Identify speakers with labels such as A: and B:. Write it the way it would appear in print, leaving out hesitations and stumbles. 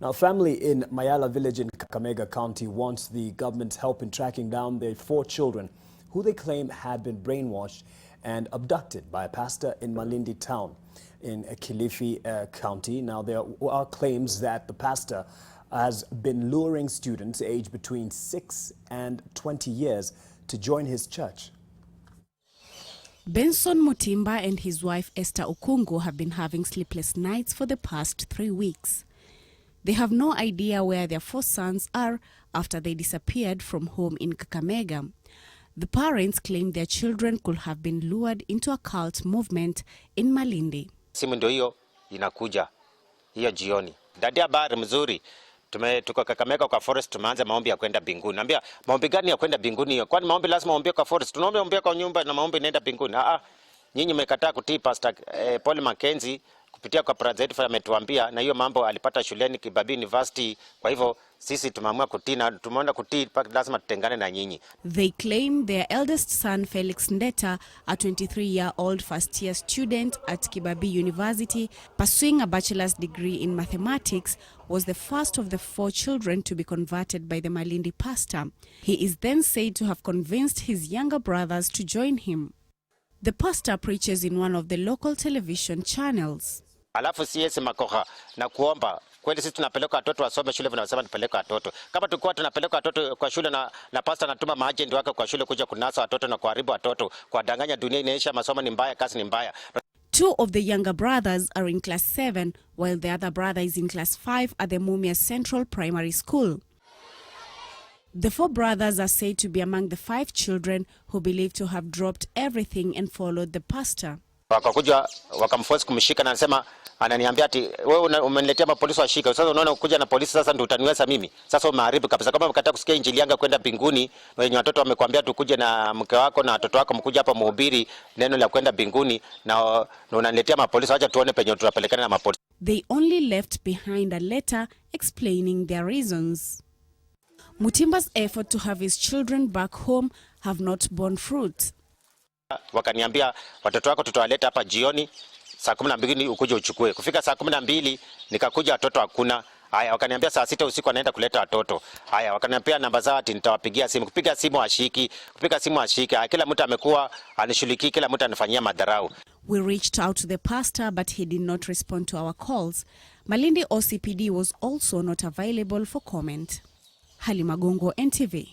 A: Now, a family in Mayala Village in Kakamega County wants the government's help in tracking down their 4 children who they claim had been brainwashed and abducted by a pastor in Malindi town in Kilifi County. Now, there are claims that the pastor has been luring students aged between 6 and 20 years to join his church.
B: Benson Mutimba and his wife Esther Okungu have been having sleepless nights for the past 3 weeks. They have no idea where their 4 sons are after they disappeared from home in Kakamega. The parents claim their children could have been lured into a cult movement in Malindi.
C: Simu ndio hiyo inakuja hiyo jioni. Dada habari mzuri. Tuko Kakamega kwa forest, tumeanza maombi ya kwenda mbinguni. Naambia maombi gani ya kwenda mbinguni hiyo? Kwani maombi lazima maombi kwa forest? Tunaomba kwa nyumba na maombi inaenda mbinguni. Nyinyi mmekataa kutii Pastor Paul Mackenzie kupitia kwa president ametuambia, na hiyo mambo alipata shuleni Kibabii University. Kwa hivyo sisi tumeamua kutii na tumeona kutii lazima tutengane na nyinyi.
B: They claim their eldest son Felix Ndeta, a 23-year-old first-year student at Kibabii University pursuing a bachelor's degree in mathematics, was the first of the 4 children to be converted by the Malindi pastor. He is then said to have convinced his younger brothers to join him. The pastor preaches in one of the local television channels.
C: Alafu siesi makoha na kuomba kweli sisi tunapeleka watoto wasome shule, vinasema tupeleka watoto. Kama tulikuwa tunapeleka watoto kwa shule na pastor anatuma maagent wake kwa shule kuja kunasa watoto na kuharibu watoto, kuwadanganya dunia inaisha, masomo ni mbaya, kazi ni mbaya.
B: 2 of the younger brothers are in class 7 while the other brother is in class 5 at the Mumia Central Primary School. The 4 brothers are said to be among the 5 children who believe to have dropped everything and followed the pastor.
C: Wakakuja wakamforce kumshika na anasema, ananiambia ati wewe umeniletea mapolisi washika. Sasa unaona kuja na polisi sasa ndio utaniweza mimi. Sasa umeharibu kabisa. Kama umekataa kusikia injili yangu kwenda mbinguni, na wenye watoto wamekwambia tukuje na mke wako na watoto wako mkuja hapa mhubiri neno la kwenda mbinguni, na unaniletea mapolisi, acha tuone penye tutapelekana na mapolisi.
B: They only left behind a letter explaining their reasons. Mutimba's effort to have his children back home have not borne fruit.
C: Wakaniambia watoto wako tutawaleta hapa jioni saa 12 ukuje uchukue. Kufika saa 12 nikakuja, watoto hakuna. Haya, wakaniambia saa 6 usiku anaenda kuleta watoto. Haya, wakaniambia namba zao ati nitawapigia simu. Kupiga simu ashiki, kupiga simu ashiki. Kila mtu amekuwa anishuliki, kila mtu anafanyia madharau.
B: We reached out to the pastor but he did not respond to our calls. Malindi OCPD was also not available for comment. Halima Gongo, NTV.